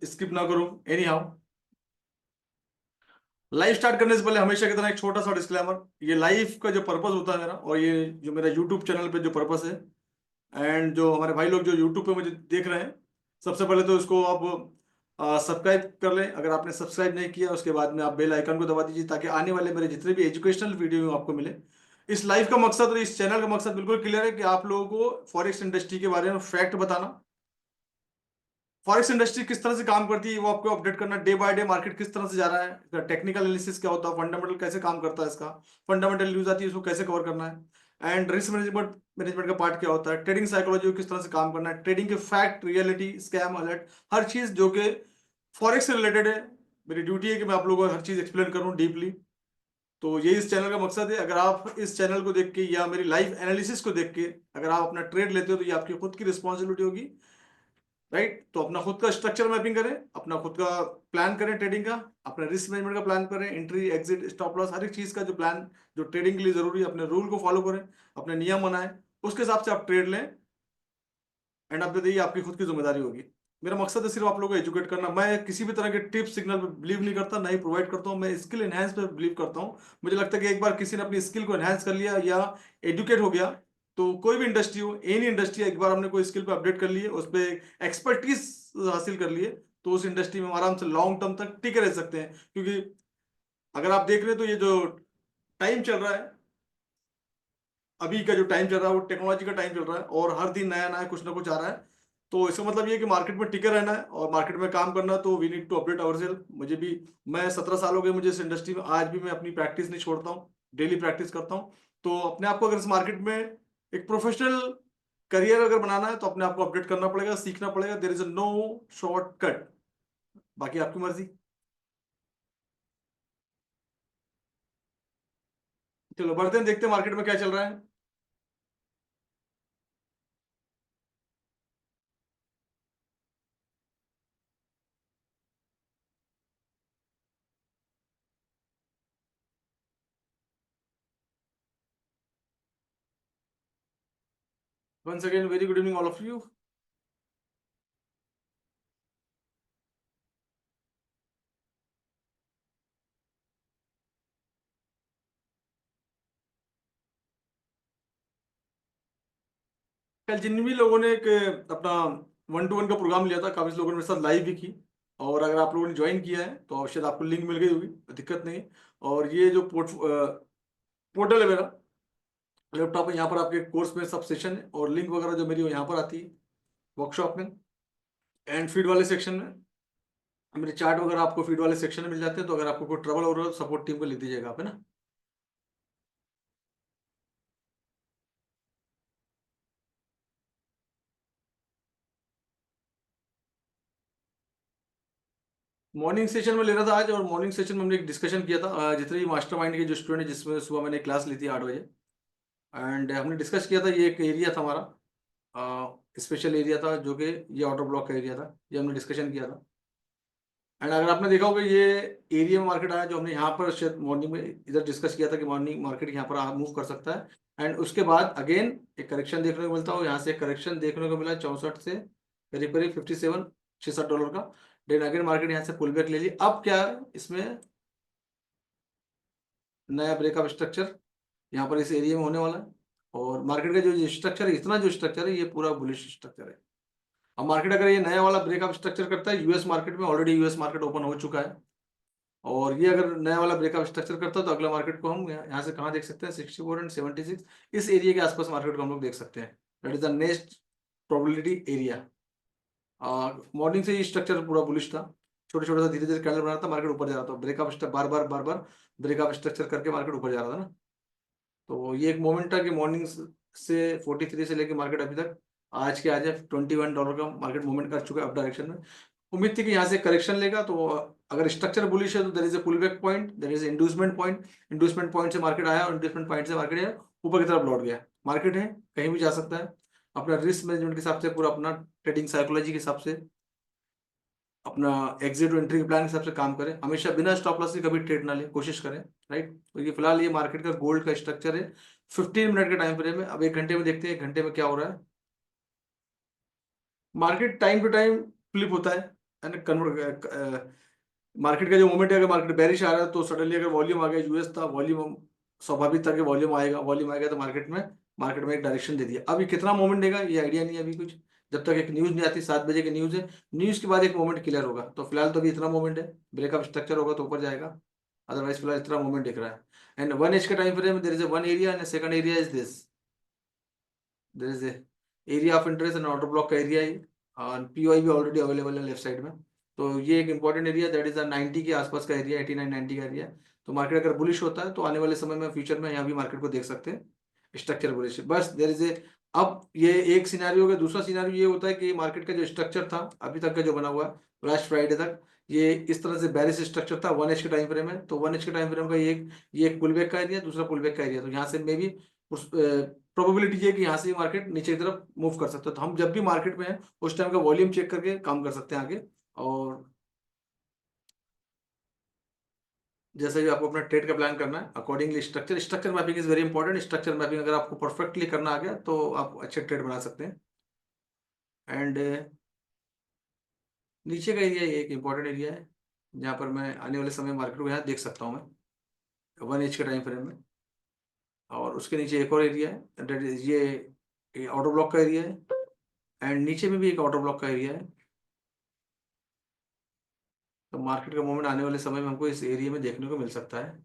Skip ना करूं। Any how, live start करने से पहले हमेशा की तरह एक छोटा सा डिस्क्लेमर। ये लाइव का जो पर्पस होता है मेरा, और ये जो मेरा यूट्यूब चैनल पे जो पर्पस है, एंड जो हमारे भाई लोग जो यूट्यूब पे मुझे देख रहे हैं, सबसे पहले तो इसको आप सब्सक्राइब कर लें। अगर आपने सब्सक्राइब नहीं किया, उसके बाद में आप बेल आइकन को दबा दीजिए, ताकि आने वाले मेरे जितने भी एजुकेशनल वीडियो आपको मिले। इस लाइव का मकसद और इस चैनल का मकसद बिल्कुल क्लियर है कि आप लोगों को फॉरेक्स इंडस्ट्री के बारे में फैक्ट बताना, फॉरेक्स इंडस्ट्री किस तरह से काम करती है वो आपको अपडेट करना, डे बाय डे मार्केट किस तरह से जा रहा है, इसका टेक्निकल एनालिसिस क्या होता है, फंडामेंटल कैसे काम करता है, इसका फंडामेंटल न्यूज आती है उसको कैसे कवर करना है, एंड रिस्क मैनेजमेंट मैनेजमेंट का पार्ट क्या होता है, ट्रेडिंग साइकोलॉजी को किस तरह से काम करना है, ट्रेडिंग के फैक्ट, रियलिटी, स्कैम, अलर्ट, हर चीज जो कि फॉरेक्स से रिलेटेड है। मेरी ड्यूटी है कि मैं आप लोगों को हर चीज एक्सप्लेन करूं डीपली। तो ये इस चैनल का मकसद है। अगर आप इस चैनल को देख के या मेरी लाइव एनालिसिस को देख के अगर आप अपना ट्रेड लेते हो, तो ये आपकी खुद की रिस्पॉन्सिबिलिटी होगी, राइट। तो अपना खुद का स्ट्रक्चर मैपिंग करें, अपना खुद का प्लान करें ट्रेडिंग का, अपना रिस्क मैनेजमेंट का प्लान करें, एंट्री एग्जिट स्टॉप लॉस, हर एक चीज का जो प्लान जो ट्रेडिंग के लिए जरूरी है, अपने रूल को फॉलो करें, अपने नियम बनाएं, उसके हिसाब से आप ट्रेड लें। एंड ऑफ द डे ये आपकी खुद की जिम्मेदारी होगी। मेरा मकसद है सिर्फ आप लोगों को एजुकेट करना। मैं किसी भी तरह के टिप सिग्नल पे बिलीव नहीं करता, ना ही प्रोवाइड करता हूँ। मैं स्किल एनहेंस पे बिलीव करता हूँ। मुझे लगता है कि एक बार किसी ने अपनी स्किल को एनहेंस कर लिया या एजुकेट हो गया, तो कोई भी इंडस्ट्री हो, एनी इंडस्ट्री, एक बार हमने कोई स्किल पे अपडेट कर लिए, उस पर एक्सपर्टीज हासिल कर लिए, तो उस इंडस्ट्री में हम आराम से लॉन्ग टर्म तक टिके रह सकते हैं। क्योंकि अगर आप देख रहे हैं तो ये जो टाइम चल रहा है, अभी का जो टाइम चल रहा है वो टेक्नोलॉजी का टाइम चल रहा है, और हर दिन नया नया कुछ ना कुछ आ रहा है। तो इसका मतलब ये है कि मार्केट में टिके रहना है और मार्केट में काम करना है। तो we need to update our self. मुझे भी, मैं 17 साल हो गए मुझे इस इंडस्ट्री में, आज भी मैं अपनी प्रैक्टिस नहीं छोड़ता हूँ, डेली प्रैक्टिस करता हूँ। तो अपने आप को अगर इस मार्केट में एक प्रोफेशनल करियर अगर बनाना है, तो अपने आप को अपडेट करना पड़ेगा, सीखना पड़ेगा। There is no shortcut. बाकी आपकी मर्जी। चलो बढ़ते हैं, देखते हैं मार्केट में क्या चल रहा है। Once again very good evening all of you. कल जिन भी लोगों ने एक अपना 1-to-1 का प्रोग्राम लिया था, काफी लोगों ने मेरे साथ लाइव भी की। और अगर आप लोगों ने ज्वाइन किया है तो शायद आपको लिंक मिल गई होगी, दिक्कत नहीं। और ये जो पोर्टल है मेरा, लैपटॉप है, यहाँ पर आपके कोर्स में सब सेशन है और लिंक वगैरह जो मेरी वो यहाँ पर आती है वर्कशॉप में। एंड फीड वाले सेक्शन में मेरे चार्ट वगैरह आपको फीड वाले सेक्शन में मिल जाते हैं। तो अगर आपको कोई ट्रबल हो रहा है, सपोर्ट टीम को लिख दीजिएगा आप, है ना। मॉर्निंग सेशन में ले रहा था आज, और मॉर्निंग सेशन में हमने एक डिस्कशन किया था, जितने भी मास्टरमाइंड के जो स्टूडेंट है, जिसमें सुबह मैंने क्लास ली थी 8 बजे। एंड हमने डिस्कस किया था, ये एक एरिया था हमारा, स्पेशल एरिया था, जो कि ये ऑर्डर ब्लॉक का एरिया था, ये हमने डिस्कशन किया था। एंड अगर आपने देखा होगा, ये एरिया में मार्केट आया, जो हमने यहाँ पर शायद मॉर्निंग में इधर डिस्कस किया था कि मॉर्निंग मार्केट यहाँ पर मूव कर सकता है। एंड उसके बाद अगेन एक करेक्शन देखने को मिलता है, यहाँ से एक करेक्शन देखने को मिला 64 से करीब करीब 57, $66 का। देन अगेन मार्केट यहाँ से पुल बैक ले लिया। अब क्या है इसमें, नया ब्रेकअप स्ट्रक्चर यहाँ पर इस एरिया में होने वाला है। और मार्केट का जो स्ट्रक्चर है, इतना जो स्ट्रक्चर है, ये पूरा बुलिश स्ट्रक्चर है। अब मार्केट अगर ये नया वाला ब्रेकअप स्ट्रक्चर करता है, यूएस मार्केट में ऑलरेडी यूएस मार्केट ओपन हो चुका है, और ये अगर नया वाला ब्रेकअप स्ट्रक्चर करता है, तो अगला मार्केट को हम यहाँ से कहाँ देख सकते हैं, 64 एंड 76, इस एरिया के आसपास मार्केट को हम लोग देख सकते हैं। That is the next probability area. Morning से ये स्ट्रक्चर पूरा बुलिश था, छोटे छोटे सा धीरे धीरे कैंडल बना था, मार्केट ऊपर जा रहा था, ब्रेकअप बार बार ब्रेकअप स्ट्रक्चर करके मार्केट ऊपर जा रहा था ना। तो ये एक मोमेंट था कि मॉर्निंग से 43 से लेके मार्केट अभी तक आज के आज $21 का मार्केट मूवमेंट कर चुका है अप डायरेक्शन में। उम्मीद थी कि यहाँ से करेक्शन लेगा, तो अगर स्ट्रक्चर बुलिश है तो there is a pull back point, there is inducement point. Inducement point से मार्केट आया और इंड्यूसमेंट पॉइंट से मार्केट आया, ऊपर की तरफ लौट गया। मार्केट है, कहीं भी जा सकता है। अपना रिस्क मैनेजमेंट के हिसाब से, पूरा अपना ट्रेडिंग साइकोलॉजी के हिसाब से, अपना एग्जिट और एंट्री प्लान के हिसाब से काम करें। हमेशा बिना स्टॉप लॉस के कभी ट्रेड ना लें, कोशिश करें, राइट। तो ये फिलहाल ये मार्केट का गोल्ड का स्ट्रक्चर है, 15 मिनट के टाइम फ्रेम में। अब 1 घंटे में देखते हैं 1 घंटे में क्या हो रहा है। Market time to time flip होता है, कन्वर्ट मार्केट का जो मोमेंट है, अगर मार्केट बेरिश आ रहा है तो सडनली अगर वॉल्यूम आ गया, यूएस था वॉल्यूम, स्वाभाविक था कि वॉल्यूम आएगा तो मार्केट में एक डायरेक्शन दे दिया। अब ये कितना मोमेंट देगा ये आइडिया नहीं है अभी कुछ, जब तक एक न्यूज नहीं आती। 7 बजे की न्यूज है, न्यूज के बाद एक मोमेंट क्लियर होगा। तो फिलहाल तो अभी इतना मोमेंट है, ब्रेकअप स्ट्रक्चर होगा तो ऊपर जाएगा, अदरवाइज फिलहाल इतना मोमेंट दिख रहा है। एंड 1 एज के time frame there is one area and second area is this, there is area of interest and order block का एरिया है, और पीओआई भी ऑलरेडी अवेलेबल है लेफ्ट साइड में। तो ये एक इंपॉर्टेंट एरिया, दैट इज 90 के आसपास का एरिया, 89-90 का एरिया। तो मार्केट अगर बुलिश होता है तो आने वाले समय में फ्यूचर में यहाँ भी मार्केट को देख सकते हैं स्ट्रक्चर बुलिश। बस देयर इज ए, अब ये एक सिनारियो का, दूसरा सिनारियो ये होता है कि मार्केट का जो स्ट्रक्चर था अभी तक का जो बना हुआ लास्ट फ्राइडे तक, ये इस तरह से बैरिश स्ट्रक्चर था 1 एच के टाइम फ्रेम में। तो 1 एच के टाइम फ्रेम का ये एक पुल बैक का एरिया, दूसरा पुल बैक का एरिया। तो यहाँ से मे भी उस प्रोबेबिलिटी ये है कि यहाँ से मार्केट नीचे की तरफ मूव कर सकता है। तो हम जब भी मार्केट में हैं उस टाइम का वॉल्यूम चेक करके काम कर सकते हैं आगे। और जैसे भी आपको अपना ट्रेड का प्लान करना है accordingly structure mapping is very important. Structure mapping अगर आपको परफेक्टली करना आ गया तो आप अच्छे ट्रेड बना सकते हैं। एंड नीचे का एरिया ये एक इंपॉर्टेंट एरिया है जहाँ पर मैं आने वाले समय मार्केट को यहाँ देख सकता हूँ मैं 1 एच के टाइम फ्रेम में। और उसके नीचे एक और एरिया है, दैट इज ये ऑटो ब्लॉक का एरिया है। एंड नीचे में भी एक ऑटो ब्लॉक का एरिया है। तो मार्केट का मूवमेंट आने वाले समय में हमको इस एरिया में देखने को मिल सकता है।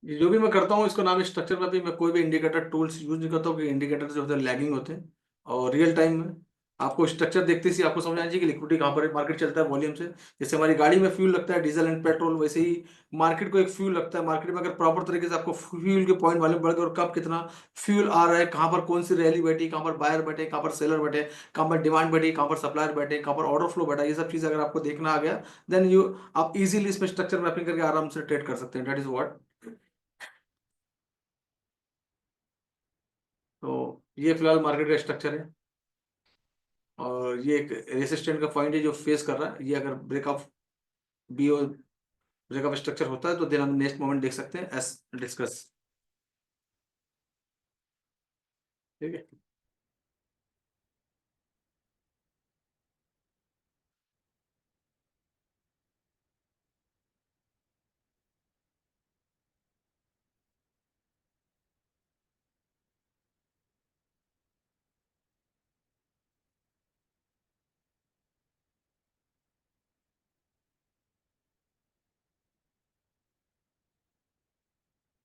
ये जो भी मैं करता हूँ इसका नाम स्ट्रक्चर का भी, मैं कोई भी इंडिकेटर टूल्स यूज नहीं करता हूँ कि इंडिकेटर जो होते हैं लैगिंग होते हैं। और रियल टाइम में आपको स्ट्रक्चर देखते ही आपको समझ आ जाए कि लिक्विडिटी कहाँ पर मार्केट चलता है वॉल्यूम से। जैसे हमारी गाड़ी में फ्यूल लगता है डीजल एंड पेट्रोल, वैसे ही मार्केट को एक फ्यूल लगता है। मार्केट में अगर प्रॉपर तरीके से आपको फ्यूल के पॉइंट मालूम पड़ गए और कब कितना फ्यूल आ रहा है, कहाँ पर कौन सी रैली बैठी, कहाँ पर बायर बैठे, कहाँ पर सेलर बैठे, कहाँ पर डिमांड बैठी, कहाँ पर सप्लायर बैठे, कहाँ पर ऑर्डर फ्लो बैठा, ये सब चीज़ अगर आपको देखना आ गया देन आप इजीली इसमें स्ट्रक्चर मैपिंग करके आराम से ट्रेड कर सकते हैं। That is what. तो ये फिलहाल मार्केट का स्ट्रक्चर है। और ये एक रेसिस्टेंट का पॉइंट है जो फेस कर रहा है। ये अगर ब्रेकअप बीओ ब्रेकअप स्ट्रक्चर होता है तो देन हम नेक्स्ट मोमेंट देख सकते हैं एस डिस्कस। ठीक है।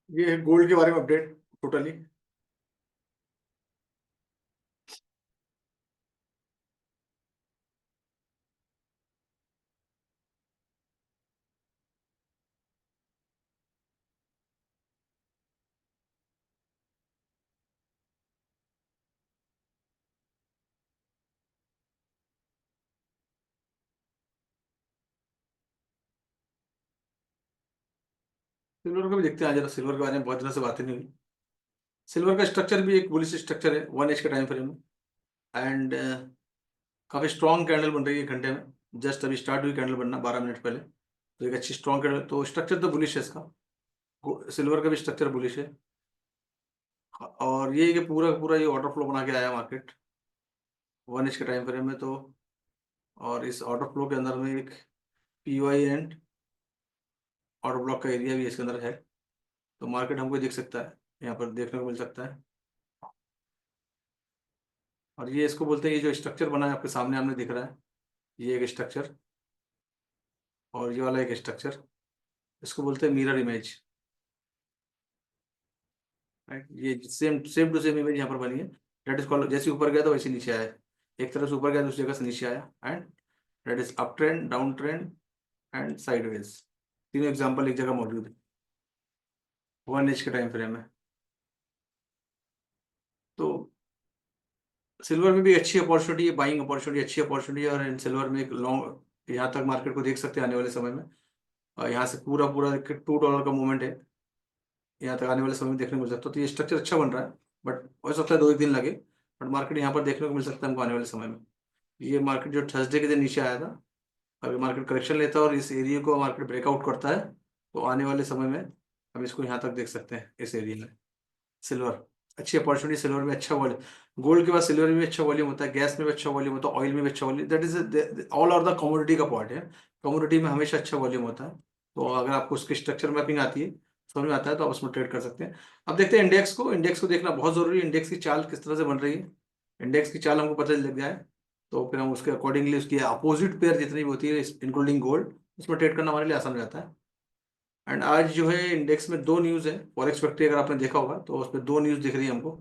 ये गोल्ड के बारे में अपडेट टोटली। सिल्वर का भी देखते हैं, जरा सिल्वर के बारे में बहुत दिनों से बातें नहीं हुई। सिल्वर का स्ट्रक्चर भी एक बुलिश स्ट्रक्चर है 1 एच के टाइम फ्रेम में। एंड काफी स्ट्रॉन्ग कैंडल बन रही है एक घंटे में, जस्ट अभी स्टार्ट हुई कैंडल बनना 12 मिनट पहले। तो एक अच्छी स्ट्रॉन्ग कैंडल, तो स्ट्रक्चर तो बुलिश है इसका। सिल्वर का भी स्ट्रक्चर बुलिश है। और ये कि पूरा पूरा ये ऑर्डर फ्लो बना के आया मार्केट 1 एच के टाइम फ्रेम में। तो और इस ऑर्डर फ्लो के अंदर में एक पीओआई एंड ऑर्डर ब्लॉक का एरिया भी इसके अंदर है। तो मार्केट हमको दिख सकता है, यहाँ पर देखने को मिल सकता है। और ये इसको बोलते हैं, ये जो स्ट्रक्चर बना है आपके सामने हमने दिख रहा है, ये एक स्ट्रक्चर और ये वाला एक स्ट्रक्चर, इसको बोलते हैं मिरर इमेज। राइट, ये same same to same image यहाँ पर बनी है। डेट इज कॉल्ड, जैसे ऊपर गया था वैसे नीचे आया है। एक तरफ से ऊपर गया दूसरी जगह से नीचे आया। And that is up trend, down trend and sideways. तीनों एग्जाम्पल एक जगह मौजूद है 1 एच के टाइम फ्रेम में। तो सिल्वर में भी अच्छी अपॉर्चुनिटी है, बाइंग अपॉर्चुनिटी, अच्छी अपॉर्चुनिटी है। और इन सिल्वर में एक लॉन्ग यहाँ तक मार्केट को देख सकते हैं आने वाले समय में। और यहाँ से पूरा पूरा $2 का मूवमेंट है, यहाँ तक आने वाले समय में देखने को मिल सकता है। तो ये स्ट्रक्चर अच्छा बन रहा है, बट हो सकता है 2 एक दिन लगे, बट मार्केट यहाँ पर देखने को मिल सकता है हमको आने वाले समय में। ये मार्केट जो थर्सडे के दिन नीचे आया था, अगर मार्केट करेक्शन लेता है और इस एरिया को मार्केट ब्रेकआउट करता है तो आने वाले समय में हम इसको यहाँ तक देख सकते हैं इस एरिया में। सिल्वर अच्छी अपॉर्चुनिटी, सिल्वर में अच्छा गोल्ड के बाद सिल्वर में भी अच्छा वॉल्यूम होता है, गैस में भी अच्छा वॉल्यूम होता है, ऑयल में भी अच्छा volume, that is all are the commodity का पार्ट है। कमोडिटी में हमेशा अच्छा वॉल्यूम होता है। तो अगर आपको उसकी स्ट्रक्चर मैपिंग आती है, समझ में आता है, तो आप उसमें ट्रेड कर सकते हैं। अब देखते हैं इंडेक्स को देखना बहुत जरूरी है, इंडेक्स की चाल किस तरह से बन रही है। इंडेक्स की चाल हमको पता लग जाए तो फिर हम उसके अकॉर्डिंगली उसकी अपोजिट पेयर जितनी भी होती है इंक्लूडिंग गोल्ड, उसमें ट्रेड करना हमारे लिए आसान हो जाता है। एंड आज जो है इंडेक्स में दो न्यूज़ है, फॉरेक्स फैक्ट्री अगर आपने देखा होगा तो उस पर दो न्यूज़ दिख रही है हमको।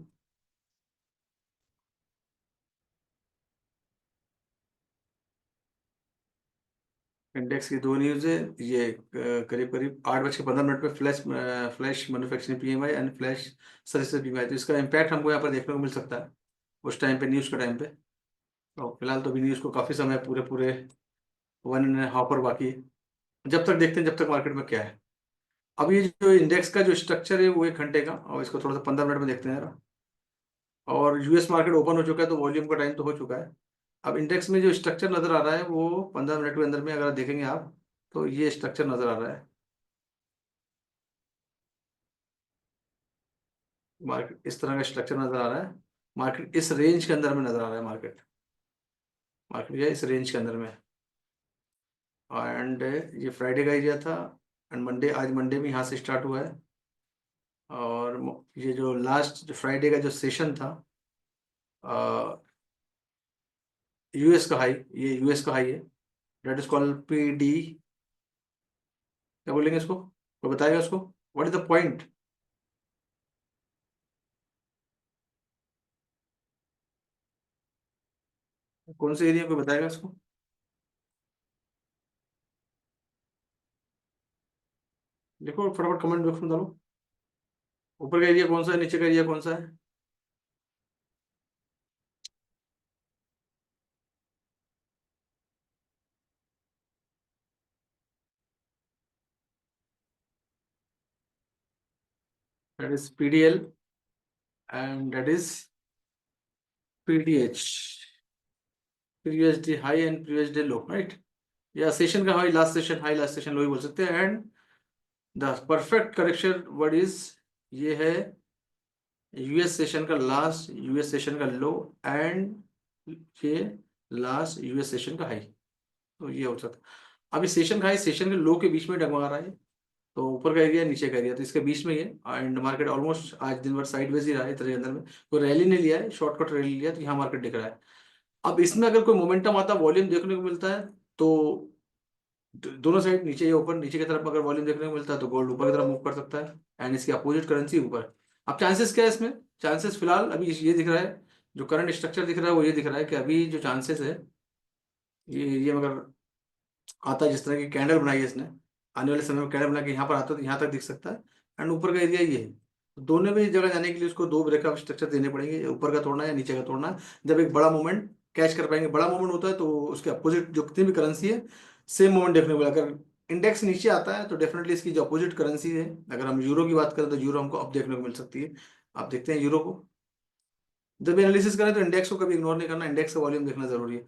इंडेक्स की दो न्यूज़ है। ये करीब करीब 8:15 पे flash flash manufacturing PMI and flash services PMI, तो इसका इम्पैक्ट हमको यहाँ पर देखने को मिल सकता है उस टाइम पे, न्यूज़ के टाइम पे। तो फिलहाल तो अभी न्यूज़ को काफ़ी समय पूरे पूरे 1.5 आवर बाकी है। जब तक देखते हैं जब तक मार्केट में क्या है। अब ये जो इंडेक्स का जो स्ट्रक्चर है वो 1 घंटे का, और इसको थोड़ा सा 15 मिनट में देखते हैं जरा। और यूएस मार्केट ओपन हो चुका है तो वॉल्यूम का टाइम तो हो चुका है। अब इंडेक्स में जो स्ट्रक्चर नजर आ रहा है वो 15 मिनट के अंदर में अगर देखेंगे आप, तो ये स्ट्रक्चर नजर आ रहा है। मार्केट इस तरह का स्ट्रक्चर नजर आ रहा है। मार्केट इस रेंज के अंदर में नजर आ रहा है। मार्केट मार्केट ये इस रेंज के अंदर में। एंड ये फ्राइडे का एरिया था। एंड मंडे, आज मंडे में यहाँ से स्टार्ट हुआ है। और ये जो लास्ट फ्राइडे का जो सेशन था, यूएस का हाई, ये यूएस का हाई है, डेट इज कॉल्ड पीडी, क्या बोलेंगे इसको, कोई बताएगा उसको, व्हाट इज द पॉइंट। कौन से एरिया को बताएगा इसको। देखो फटाफट कमेंट बॉक्स में डालो, ऊपर का एरिया कौन सा है, नीचे का एरिया कौन सा है। That is PDL and that is PDH, USD high and USD low, right. या सेशन का high last session, high last session low ही बोल सकते हैं। And the perfect correction word is, ये है यूएस सेशन का लास्ट, यूएस सेशन का लो, एंड ये लास्ट यूएस सेशन का हाई। तो ये हो सकता है। अभी सेशन का हाई सेशन के लो के बीच में डगमगा रहा है। तो ऊपर का एरिया नीचे का एरिया तो इसके बीच में ही है। एंड मार्केट ऑलमोस्ट आज दिन भर साइडवेज ही रहा है इतने के अंदर में, कोई रैली नहीं लिया है, शॉर्टकट रैली लिया, तो यहाँ मार्केट दिख रहा है। अब इसमें अगर कोई मोमेंटम आता, वॉल्यूम देखने को मिलता है तो दोनों साइड नीचे या ऊपर, नीचे की तरफ अगर वॉल्यूम देखने को मिलता है तो गोल्ड ऊपर की तरफ मूव कर सकता है, एंड इसकी अपोजिट करेंसी ऊपर। अब चांसेस क्या है इसमें, चांसेस फिलहाल अभी ये दिख रहा है, जो करंट स्ट्रक्चर दिख रहा है वो ये दिख रहा है कि अभी जो चांसेस है, ये अगर आता है, जिस तरह की कैंडल बनाई है इसने, आने वाले समय में कैंडल बना के यहाँ पर आता है तो यहाँ तक दिख सकता है। एंड ऊपर का एरिया ये है, तो दोनों भी जगह जाने के लिए उसको दो ब्रेकअप स्ट्रक्चर देने पड़ेंगे, ऊपर का तोड़ना है या नीचे का तोड़ना है। जब एक बड़ा मूवमेंट कैच कर पाएंगे, बड़ा मूवमेंट होता है तो उसके अपोजिट जो कितनी भी करेंसी है, सेम मूवमेंट देखने को मिलेगा। अगर इंडेक्स नीचे आता है तो डेफिनेटली इसकी जो अपोजिट करेंसी है, अगर हम यूरो की बात करें तो यूरो हमको अब देखने को मिल सकती है। आप देखते हैं यूरो को, जब भी एनालिसिस करें तो इंडेक्स को कभी इग्नोर नहीं करना, इंडेक्स का वॉल्यूम देखना जरूरी है।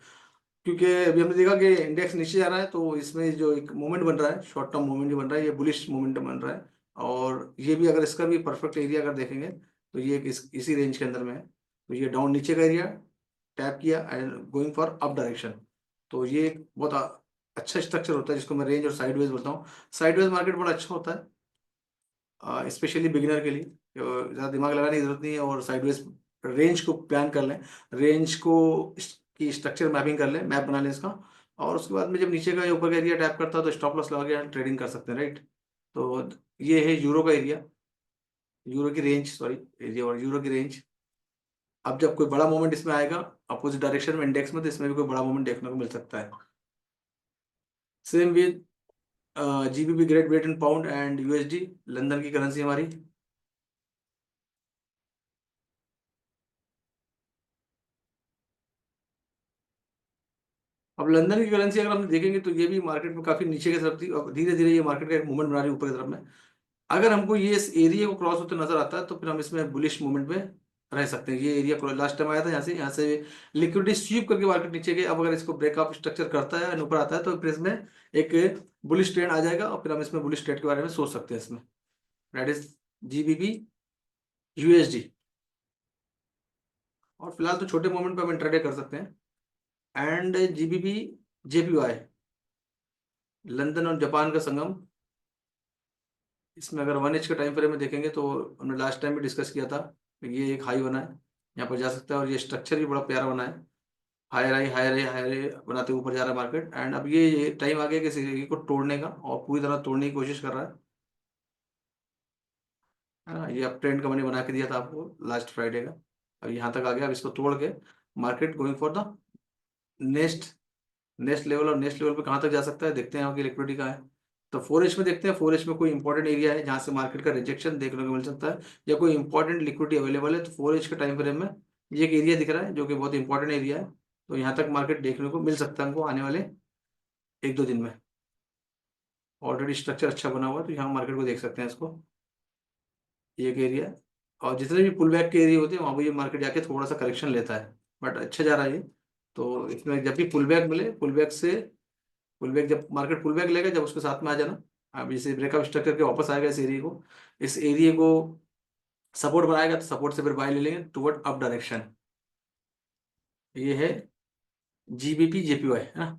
क्योंकि अभी हमने देखा कि इंडेक्स नीचे जा रहा है तो इसमें जो एक मूवमेंट बन रहा है, शॉर्ट टर्म मूवमेंट जो बन रहा है, ये बुलिश मूवमेंट बन रहा है। और ये भी अगर इसका भी परफेक्ट एरिया अगर देखेंगे तो ये इसी रेंज के अंदर में है। तो ये डाउन नीचे का एरिया टैप किया and going for up direction. तो ये एक बहुत अच्छा स्ट्रक्चर होता है जिसको मैं रेंज और साइडवेज बोलता हूँ। साइडवेज मार्केट बड़ा अच्छा होता है स्पेशली बिगिनर के लिए, ज़्यादा दिमाग लगाने की जरूरत नहीं है, और साइडवेज रेंज को प्लान कर लें, रेंज को की स्ट्रक्चर मैपिंग कर लें, मैप बना लें इसका। और उसके बाद में जब नीचे का या ऊपर का एरिया टैप करता है तो स्टॉप लॉस लगा के ट्रेडिंग कर सकते हैं, राइट। तो ये है यूरो का एरिया, यूरो की रेंज, सॉरी एरिया और यूरो की रेंज। अब जब कोई बड़ा मूवमेंट इसमें आएगा अपोजिट डायरेक्शन में इंडेक्स में, तो इसमें भी कोई बड़ा मूवमेंट देखने को मिल सकता है। Same with GBP, great Britain pound and USD, London की करेंसी हमारी। अब लंदन की करेंसी अगर हम देखेंगे तो ये भी मार्केट में काफी नीचे की तरफ थी, और धीरे धीरे ये मार्केट का एक मूवमेंट बना रही है ऊपर की तरफ में। अगर हमको ये इस एरिया को क्रॉस होते नजर आता है तो फिर हम इसमें बुलिश मूवमेंट में रह सकते हैं। ये एरिया लास्ट टाइम आया था यहाँ से लिक्विडिटी स्वीप करके मार्केट नीचे गए। अब अगर इसको ब्रेकअप स्ट्रक्चर करता है और ऊपर आता है तो फिर इसमें एक बुलिश ट्रेंड आ जाएगा, और फिर हम इसमें बुलिश ट्रेंड के बारे में सोच सकते हैं इसमें। That is GBP USD. और फिलहाल तो छोटे मोमेंट पे हम इंट्राडे कर सकते हैं। एंड जीबीपी जेपीवाई, लंदन और जापान का संगम। इसमें अगर 1 एच का टाइम फ्रेम में देखेंगे तो हमने लास्ट टाइम भी डिस्कस किया था, ये एक हाई बना है, यहाँ पर जा सकता है, और ये स्ट्रक्चर भी बड़ा प्यारा बना है, higher high higher high higher high बनाते हुए ऊपर जा रहा है मार्केट। एंड अब ये टाइम आ गया कि इस एरिया को तोड़ने का, और पूरी तरह तोड़ने की कोशिश कर रहा है ना। ये अप ट्रेंड का मैंने बना के दिया था आपको लास्ट फ्राइडे का, अब यहाँ तक आ गया। अब इसको तोड़ के market going for the next next level, और नेक्स्ट लेवल पे कहाँ तक जा सकता है देखते हैं, यहाँ की लिक्विडिटी कहाँ है। तो 4H में देखते हैं, 4H में कोई इंपॉर्टेंट एरिया है जहाँ से मार्केट का रिजेक्शन देखने को मिल सकता है, या कोई इंपॉर्टेंट लिक्विडिटी अवेलेबल है। तो 4H के टाइम फ्रेम में ये एक एरिया दिख रहा है जो कि बहुत इंपॉर्टेंट एरिया है, तो यहाँ तक मार्केट देखने को मिल सकता है हमको आने वाले 1-2 दिन में। ऑलरेडी स्ट्रक्चर अच्छा बना हुआ है, तो यहाँ मार्केट को देख सकते हैं इसको, ये एक एरिया है। और जितने भी पुल बैक के एरिया होते हैं वहाँ पर ये मार्केट जाके थोड़ा सा करेक्शन लेता है, बट अच्छा जा रहा है ये। तो इसमें जब भी पुल बैक मिले, पुल बैक जब मार्केट पुल बैक लेगा, जब उसके साथ में आ जाना। अब इसे ब्रेकअप स्ट्रक्चर के वापस आएगा इस एरिया को सपोर्ट बनाएगा, तो सपोर्ट से फिर बाय ले लेंगे टुवर्ड अप डायरेक्शन। ये है जीबीपी जेपीवाई है ना।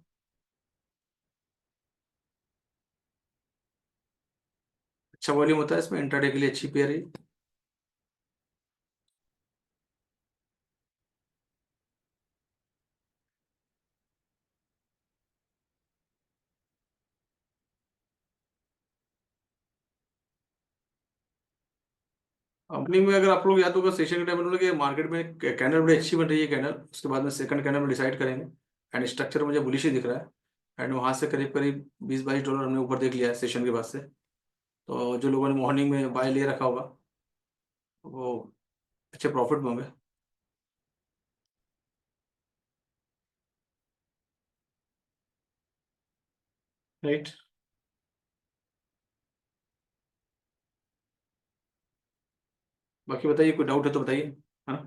अच्छा वॉल्यूम होता है इसमें, इंट्राडे के लिए अच्छी पेयर है। ओपनिंग में अगर आप लोग या तो सेशन के टाइम में बोलोगे मार्केट में कैंडल बड़ी अच्छी बन रही है कैंडल, उसके बाद में सेकंड कैंडल में डिसाइड करेंगे। एंड स्ट्रक्चर मुझे बुलिश ही दिख रहा है, एंड वहाँ से करीब करीब 20-22 डॉलर हमने ऊपर देख लिया है सेशन के बाद से। तो जो लोगों ने मॉर्निंग में बाय ले रखा होगा वो अच्छे प्रॉफिट में होंगे। राइट। बाकी बताइए, कोई डाउट है तो बताइए, है ना।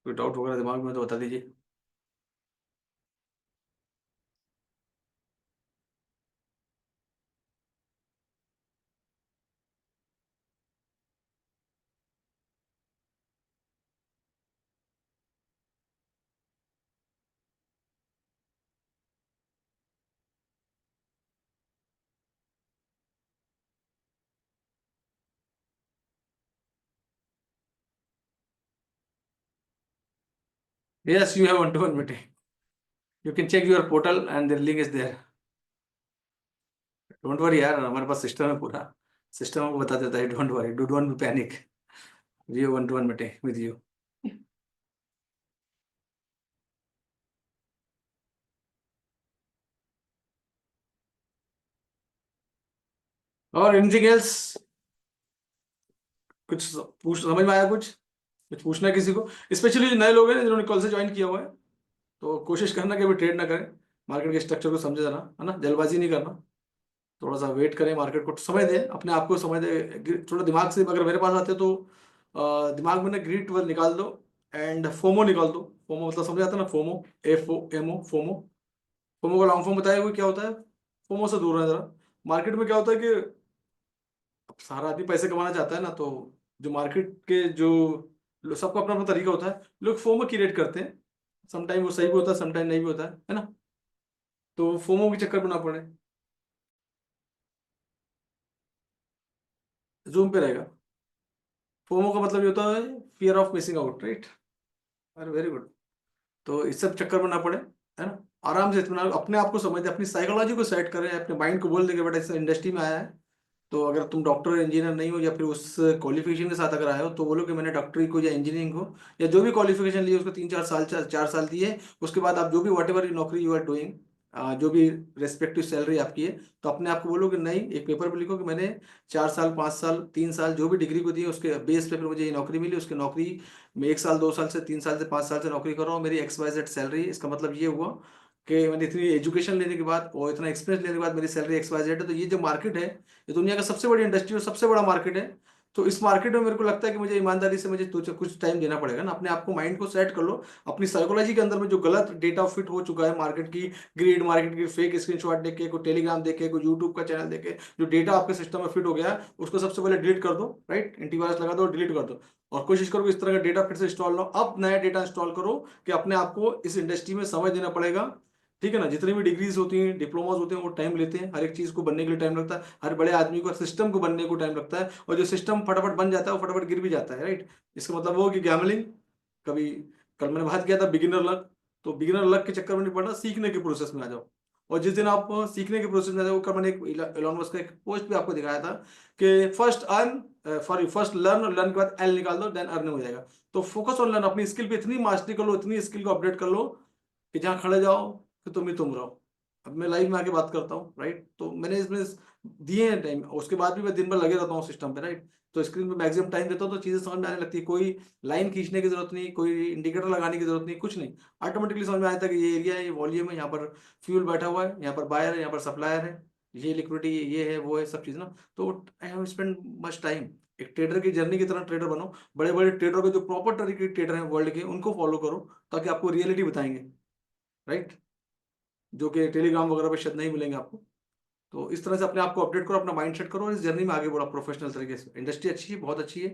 कोई डाउट वगैरह दिमाग में तो बता दीजिए। Yes, you have one-to-one meeting. You can check your portal and the link is there. Don't worry यार, हमारे पास सिस्टम है पूरा, सिस्टम आपको बता देता है। Don't worry, do don't be panic, we have one to one meeting with you. और anything else, कुछ पूछ समझ में आया, कुछ पूछना है किसी को, स्पेशली जो नए लोग हैं जिन्होंने कल से ज्वाइन किया हुआ है, तो कोशिश करना कि अभी ट्रेड ना करें, मार्केट के स्ट्रक्चर को समझे जाना, है ना, जल्दबाजी नहीं करना, थोड़ा सा वेट करें, मार्केट को समय दें, अपने आप को समय दें, थोड़ा दिमाग से। अगर मेरे पास आते तो दिमाग में ना ग्रीड वर्ड निकाल दो, एंड फोमो निकाल दो। फोमो मतलब समझ आता है ना, फोमो, FOMO, फोमो। फोमो का लॉन्ग फॉर्म बताया हुआ क्या होता है, फोमो से दूर है जरा। मार्केट में क्या होता है कि अब सारा आदमी पैसे कमाना चाहता है ना, तो जो मार्केट के जो सबका अपना अपना तरीका होता है, लोग फोमो क्रिएट करते हैं। समटाइम वो सही भी होता है, समटाइम नहीं भी होता है ना। तो फोमो के चक्कर में ना पड़े। जूम पे रहेगा। फोमो का मतलब ये होता है fear of missing out, right. अरे वेरी गुड। तो इस सब चक्कर में ना पड़े, है ना। आराम से इत्मीनान, अपने आप को समझ, अपनी साइकोलॉजी को सेट करें, अपने माइंड को बोल देंगे बेटा इस इंडस्ट्री में आया है, तो अगर तुम डॉक्टर इंजीनियर नहीं हो, या फिर उस क्वालिफिकेशन के साथ अगर आए हो, तो बोलो कि मैंने डॉक्टरी को या इंजीनियरिंग को या जो भी क्वालिफिकेशन ली है उसको 3-4 साल 4 साल दिए। उसके बाद आप जो भी वट एवर नौकरी यू आर डूइंग, जो भी रेस्पेक्टिव सैलरी आपकी है, तो अपने आप को बोलो कि नहीं, एक पेपर पे लिखो कि मैंने 4 साल 5 साल 3 साल जो भी डिग्री को दी है उसके बेस पे फिर मुझे ये नौकरी मिली, उसकी नौकरी में 1 साल 2 साल से 3 साल से 5 साल से नौकरी कर रहा हूँ, मेरी XYZ सैलरी। इसका मतलब ये हुआ कि मैंने इतनी एजुकेशन लेने के बाद और इतना एक्सपीरियंस लेने के बाद मेरी सैलरी XYZ है। तो ये जो मार्केट है, ये दुनिया का सबसे बड़ी इंडस्ट्री और सबसे बड़ा मार्केट है। तो इस मार्केट में मेरे को लगता है कि मुझे ईमानदारी से मुझे कुछ टाइम देना पड़ेगा ना, अपने आप को माइंड को सेट कर लो। अपनी साइकोलॉजी के अंदर में जो गलत डेटा फिट हो चुका है मार्केट की, ग्रीड मार्केट की फेक स्क्रीनशॉट देख के, कोई टेलीग्राम देख के, कोई यूट्यूब का चैनल देख के, जो डेटा आपके सिस्टम में फिट हो गया है उसको सबसे पहले डिलीट कर दो, राइट, एंटीवायरस लगा दो, डिलीट कर दो। और कोशिश करो इस तरह का डेटा फिर से इंस्टॉल ना, अब नया डेटा इंस्टॉल करो कि अपने आप को इस इंडस्ट्री में समय देना पड़ेगा। ठीक है ना, जितनी भी डिग्रीज होती हैं, डिप्लोमास होते हैं, वो टाइम लेते हैं, हर एक चीज को बनने के लिए टाइम लगता है, हर बड़े आदमी को सिस्टम को बनने को टाइम लगता है, और जो सिस्टम फटाफट बन जाता है वो फटाफट गिर भी जाता है, राइट। इसका मतलब वो कि गैमलिंग कभी, कल मैंने बात किया था बिगिनर लक, तो बिगिनर लक के चक्कर में नहीं पड़ना, सीखने के प्रोसेस में आ जाओ। और जिस दिन आप सीखने के प्रोसेस में आ जाओ, कल मैंने एक एलोन मस्क का एक पोस्ट भी आपको दिखाया था कि first earn sorry first learn, learn के बाद एल निकाल दो, देन अर्न हो जाएगा। तो फोकस ऑन लर्न, अपनी स्किल पे इतनी मास्टरी कर लो, इतनी स्किल को अपडेट कर लो कि जहाँ खड़े जाओ कि तुम ही तुम रहो। अब मैं लाइव में आके बात करता हूँ, राइट, तो मैंने इसमें दिए हैं टाइम, उसके बाद भी मैं दिन भर लगे रहता हूँ सिस्टम पे, राइट। तो स्क्रीन पे मैक्सिमम टाइम देता हूँ तो चीजें समझ में आने लगती है, कोई लाइन खींचने की जरूरत नहीं, कोई इंडिकेटर लगाने की जरूरत नहीं, कुछ नहीं, ऑटोमेटिकली समझ में आता है कि ये एरिया है, ये वॉल्यूम है, यहाँ पर फ्यूल बैठा हुआ है, यहाँ पर बायर है, यहाँ पर सप्लायर है, ये लिक्विडिटी, ये है, वो है, सब चीज ना। तो I have spend much time. एक ट्रेडर की जर्नी की तरह ट्रेडर बनो, बड़े बड़े ट्रेडर के जो प्रॉपर तरीके के ट्रेडर हैं वर्ल्ड के, उनको फॉलो करो, ताकि आपको रियलिटी बताएंगे, राइट, जो कि टेलीग्राम वगैरह पे शायद नहीं मिलेंगे आपको। तो इस तरह से अपने आप को अपडेट करो, अपना माइंड सेट करो, और इस जर्नी में आगे बढ़ो प्रोफेशनल तरीके से। इंडस्ट्री अच्छी है, बहुत अच्छी है,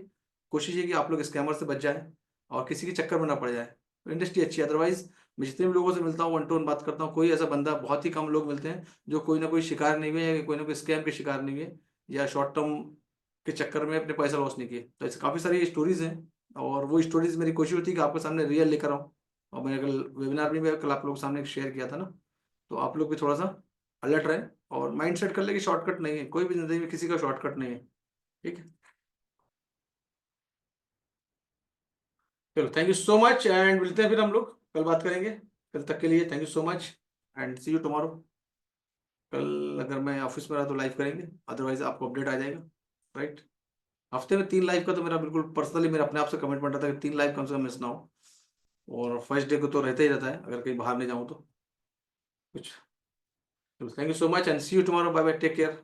कोशिश है कि आप लोग स्कैमर से बच जाए और किसी के चक्कर में ना पड़ जाए। तो इंडस्ट्री अच्छी है। अदरवाइज मैं जितने भी लोगों से मिलता हूँ, वन टू वन बात करता हूँ, कोई ऐसा बंदा, बहुत ही कम लोग मिलते हैं जो कोई ना कोई शिकार नहीं हुए, या कोई ना कोई स्कैम के शिकार नहीं हुए, या शॉर्ट टर्म के चक्कर में अपने पैसा लॉस नहीं किए। तो ऐसे काफ़ी सारी स्टोरीज हैं, और वो स्टोरीज मेरी कोशिश होती है कि आपके सामने रियल लेकर आऊँ। और मैंने कल वेबिनार में भी कल आप लोगों के सामने शेयर किया था ना, तो आप लोग भी थोड़ा सा अलर्ट रहे, और माइंड सेट कर ले कि शॉर्टकट नहीं है, कोई भी जिंदगी में किसी का शॉर्टकट नहीं है। ठीक है, चलो, thank you so much, and मिलते हैं फिर हम लोग, कल बात करेंगे। कल तक के लिए thank you so much, and see you tomorrow. कल अगर मैं ऑफिस में रहा तो लाइव करेंगे, अदरवाइज आपको अपडेट आ जाएगा, राइट। हफ्ते में 3 लाइव का तो मेरा बिल्कुल पर्सनली मेरा अपने आप से कमिटमेंट रहता है कि 3 लाइव कम से कम मिस ना हो। और फर्स्ट डे को तो रहता ही रहता है, अगर कहीं बाहर नहीं जाऊँ तो कुछ। Thank you so much, and see you tomorrow, bye bye, take care.